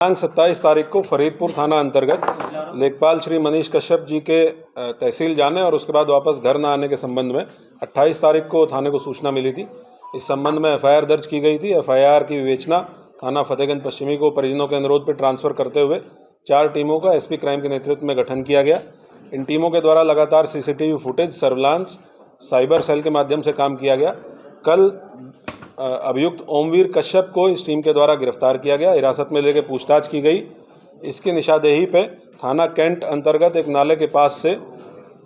दिनांक 27 तारीख को फरीदपुर थाना अंतर्गत लेखपाल श्री मनीष कश्यप जी के तहसील जाने और उसके बाद वापस घर न आने के संबंध में 28 तारीख को थाने को सूचना मिली थी। इस संबंध में एफआईआर दर्ज की गई थी। एफआईआर की विवेचना थाना फतेहगंज पश्चिमी को परिजनों के अनुरोध पर ट्रांसफर करते हुए 4 टीमों का एसपी क्राइम के नेतृत्व में गठन किया गया। इन टीमों के द्वारा लगातार CCTV footage, surveillance, cyber cell के माध्यम से काम किया गया। कल अभियुक्त ओमवीर कश्यप को इस टीम के द्वारा गिरफ्तार किया गया, हिरासत में लेकर पूछताछ की गई। इसकी निशानदेही पे थाना कैंट अंतर्गत एक नाले के पास से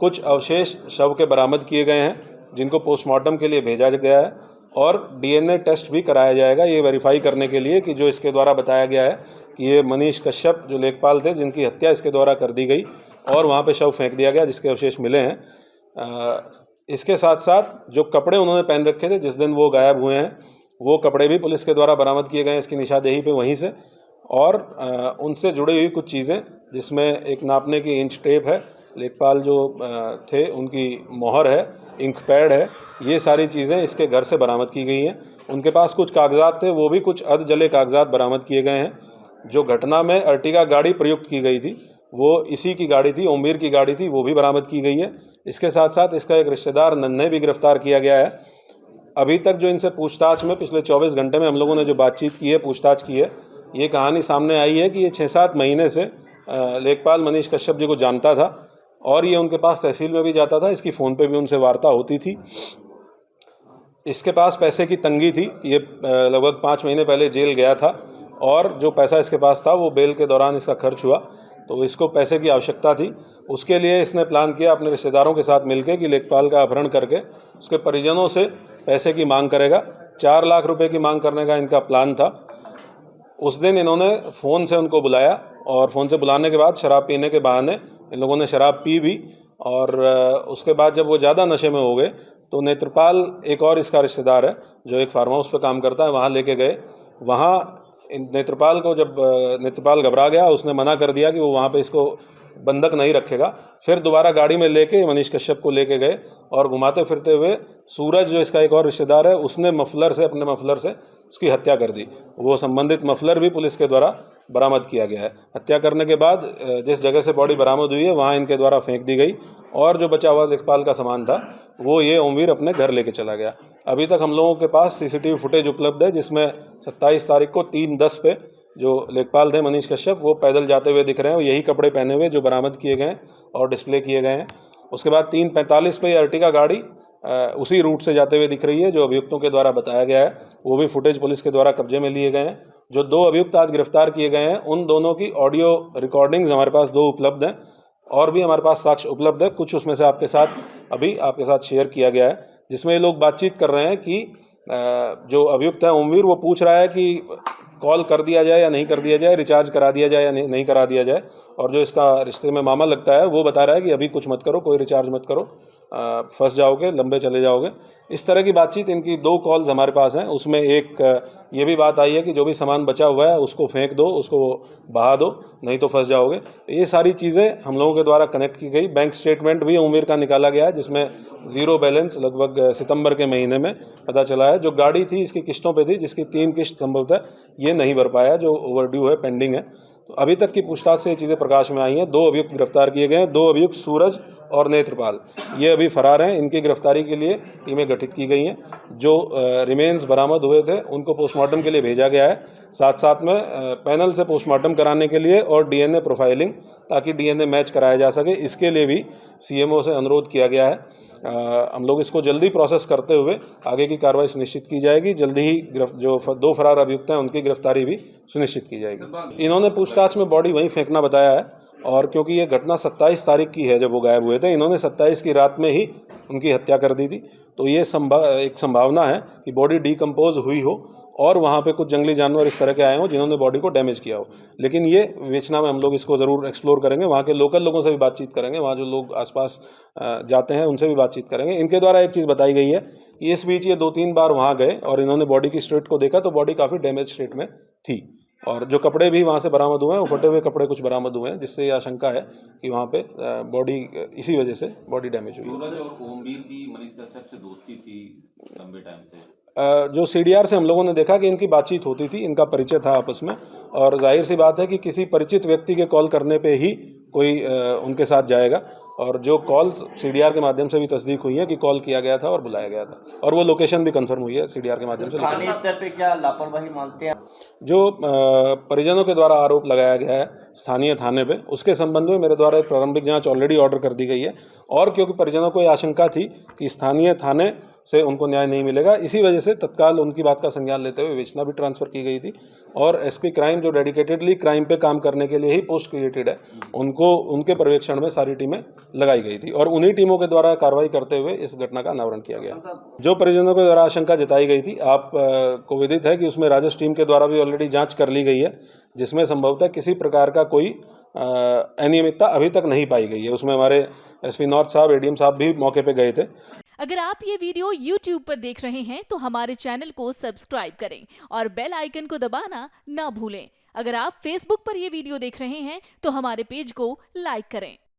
कुछ अवशेष शव के बरामद किए गए हैं, जिनको पोस्टमार्टम के लिए भेजा गया है और डीएनए टेस्ट भी कराया जाएगा, ये वेरीफाई करने के लिए कि जो इसके द्वारा बताया गया है कि ये मनीष कश्यप जो लेखपाल थे, जिनकी हत्या इसके द्वारा कर दी गई और वहाँ पे शव फेंक दिया गया, जिसके अवशेष मिले हैं। इसके साथ साथ जो कपड़े उन्होंने पहन रखे थे जिस दिन वो गायब हुए हैं, वो कपड़े भी पुलिस के द्वारा बरामद किए गए हैं इसकी निशानदेही पे वहीं से। और उनसे जुड़ी हुई कुछ चीज़ें, जिसमें एक नापने की इंच टेप है, लेखपाल जो थे उनकी मोहर है, इंक पैड है, ये सारी चीज़ें इसके घर से बरामद की गई हैं। उनके पास कुछ कागजात थे, वो भी कुछ अधजले कागजात बरामद किए गए हैं। जो घटना में अर्टिगा गाड़ी प्रयुक्त की गई थी वो इसी की गाड़ी थी, ओमवीर की गाड़ी थी, वो भी बरामद की गई है। इसके साथ साथ इसका एक रिश्तेदार नन्हे भी गिरफ्तार किया गया है। अभी तक जो इनसे पूछताछ में पिछले 24 घंटे में हम लोगों ने जो बातचीत की है, पूछताछ की है, ये कहानी सामने आई है कि ये 6-7 महीने से लेखपाल मनीष कश्यप जी को जानता था और ये उनके पास तहसील में भी जाता था। इसकी फ़ोन पे भी उनसे वार्ता होती थी। इसके पास पैसे की तंगी थी, ये लगभग 5 महीने पहले जेल गया था और जो पैसा इसके पास था वो बेल के दौरान इसका खर्च हुआ, तो इसको पैसे की आवश्यकता थी। उसके लिए इसने प्लान किया अपने रिश्तेदारों के साथ मिलकर कि लेखपाल का अपहरण करके उसके परिजनों से पैसे की मांग करेगा। 4 लाख रुपए की मांग करने का इनका प्लान था। उस दिन इन्होंने फ़ोन से उनको बुलाया और फ़ोन से बुलाने के बाद शराब पीने के बहाने इन लोगों ने शराब पी भी और उसके बाद जब वो ज़्यादा नशे में हो गए तो नेत्रपाल, एक और इसका रिश्तेदार है जो एक फार्म हाउस पर काम करता है, वहाँ लेके गए। वहाँ नेत्रपाल को जब नेत्रपाल घबरा गया, उसने मना कर दिया कि वो वहाँ पे इसको बंधक नहीं रखेगा। फिर दोबारा गाड़ी में लेके मनीष कश्यप को लेके गए और घुमाते फिरते हुए सूरज, जो इसका एक और रिश्तेदार है, उसने अपने मफलर से उसकी हत्या कर दी। वो संबंधित मफलर भी पुलिस के द्वारा बरामद किया गया है। हत्या करने के बाद जिस जगह से बॉडी बरामद हुई है वहाँ इनके द्वारा फेंक दी गई और जो बचा हुआ लेखपाल का सामान था वो ये ओमवीर अपने घर लेके चला गया। अभी तक हम लोगों के पास सीसीटीवी फुटेज उपलब्ध है, जिसमें 27 तारीख को 3:10 पे जो लेखपाल थे मनीष कश्यप, वो पैदल जाते हुए दिख रहे हैं, यही कपड़े पहने हुए जो बरामद किए गए हैं और डिस्प्ले किए गए हैं। उसके बाद 3:45 पे अर्टिगा गाड़ी उसी रूट से जाते हुए दिख रही है जो अभियुक्तों के द्वारा बताया गया है। वो भी फुटेज पुलिस के द्वारा कब्जे में लिए गए हैं। जो 2 अभियुक्त आज गिरफ्तार किए गए हैं, उन दोनों की ऑडियो रिकॉर्डिंग्स हमारे पास 2 उपलब्ध हैं और भी हमारे पास साक्ष्य उपलब्ध है। कुछ उसमें से आपके साथ शेयर किया गया है, जिसमें ये लोग बातचीत कर रहे हैं कि जो अभियुक्त है ओमवीर, वो पूछ रहा है कि कॉल कर दिया जाए या नहीं कर दिया जाए, रिचार्ज करा दिया जाए या नहीं करा दिया जाए। और जो इसका रिश्ते में मामा लगता है वो बता रहा है कि अभी कुछ मत करो, कोई रिचार्ज मत करो, फंस जाओगे, लंबे चले जाओगे। इस तरह की बातचीत, इनकी 2 कॉल्स हमारे पास हैं। उसमें एक ये भी बात आई है कि जो भी सामान बचा हुआ है उसको फेंक दो, उसको बहा दो, नहीं तो फंस जाओगे। ये सारी चीज़ें हम लोगों के द्वारा कनेक्ट की गई। बैंक स्टेटमेंट भी ओमवीर का निकाला गया है, जिसमें 0 बैलेंस लगभग सितंबर के महीने में पता चला है। जो गाड़ी थी इसकी किस्तों पे थी, जिसकी 3 किस्त संभवतः ये नहीं भर पाया, जो ओवरड्यू है, पेंडिंग है। तो अभी तक की पूछताछ से ये चीज़ें प्रकाश में आई हैं। 2 अभियुक्त गिरफ्तार किए गए हैं। 2 अभियुक्त सूरज और नेत्रपाल, ये अभी फरार हैं। इनकी गिरफ्तारी के लिए टीमें गठित की गई हैं। जो रिमेन्स बरामद हुए थे उनको पोस्टमार्टम के लिए भेजा गया है, साथ साथ में पैनल से पोस्टमार्टम कराने के लिए और डीएनए प्रोफाइलिंग, ताकि डीएनए मैच कराया जा सके, इसके लिए भी सीएमओ से अनुरोध किया गया है। हम लोग इसको जल्दी प्रोसेस करते हुए आगे की कार्रवाई सुनिश्चित की जाएगी। जल्दी ही जो 2 फरार अभियुक्त हैं उनकी गिरफ्तारी भी सुनिश्चित की जाएगी। इन्होंने पूछताछ में बॉडी वहीं फेंकना बताया है और क्योंकि ये घटना 27 तारीख की है जब वो गायब हुए थे, इन्होंने 27 की रात में ही उनकी हत्या कर दी थी। तो ये एक संभावना है कि बॉडी डिकम्पोज हुई हो और वहाँ पे कुछ जंगली जानवर इस तरह के आए हों जिन्होंने बॉडी को डैमेज किया हो। लेकिन ये विवेचना में हम लोग इसको ज़रूर एक्सप्लोर करेंगे। वहाँ के लोकल लोगों से भी बातचीत करेंगे, वहाँ जो लोग आसपास जाते हैं उनसे भी बातचीत करेंगे। इनके द्वारा एक चीज़ बताई गई है कि इस बीच ये 2-3 बार वहाँ गए और इन्होंने बॉडी की स्टेट को देखा तो बॉडी काफ़ी डैमेज स्टेट में थी। और जो कपड़े भी वहाँ से बरामद हुए हैं, वो फटे हुए कपड़े कुछ बरामद हुए हैं, जिससे ये आशंका है कि वहाँ पे बॉडी, इसी वजह से बॉडी डैमेज हुई है। सूरज और ओमवीर की मनीष कश्यप से दोस्ती थी लंबे टाइम से। जो सीडीआर से हम लोगों ने देखा कि इनकी बातचीत होती थी, इनका परिचय था आपस में, और जाहिर सी बात है कि किसी परिचित व्यक्ति के कॉल करने पे ही कोई उनके साथ जाएगा। और जो कॉल्स सीडीआर के माध्यम से भी तस्दीक हुई है कि कॉल किया गया था और बुलाया गया था, और वो लोकेशन भी कंफर्म हुई है सीडीआर के माध्यम से। थाने स्तर पे क्या लापरवाही मानते हैं? जो परिजनों के द्वारा आरोप लगाया गया है स्थानीय थाने पे, उसके संबंध में मेरे द्वारा एक प्रारंभिक जांच ऑलरेडी ऑर्डर कर दी गई है। और क्योंकि परिजनों को ये आशंका थी कि स्थानीय थाने से उनको न्याय नहीं मिलेगा, इसी वजह से तत्काल उनकी बात का संज्ञान लेते हुए विवेचना भी ट्रांसफ़र की गई थी। और एसपी क्राइम, जो डेडिकेटेडली क्राइम पे काम करने के लिए ही पोस्ट क्रिएटेड है, उनको उनके पर्यवेक्षण में सारी टीमें लगाई गई थी और उन्हीं टीमों के द्वारा कार्रवाई करते हुए इस घटना का अनावरण किया गया। जो परिजनों के द्वारा आशंका जताई गई थी, आप को विदित है कि उसमें राजस्व टीम के द्वारा भी ऑलरेडी जाँच कर ली गई है, जिसमें संभवतः किसी प्रकार का कोई अनियमितता अभी तक नहीं पाई गई है। उसमें हमारे एसपी नॉर्थ साहब, एडीएम साहब भी मौके पे गए थे। अगर आप ये वीडियो YouTube पर देख रहे हैं तो हमारे चैनल को सब्सक्राइब करें और बेल आइकन को दबाना ना भूलें। अगर आप Facebook पर ये वीडियो देख रहे हैं तो हमारे पेज को लाइक करें।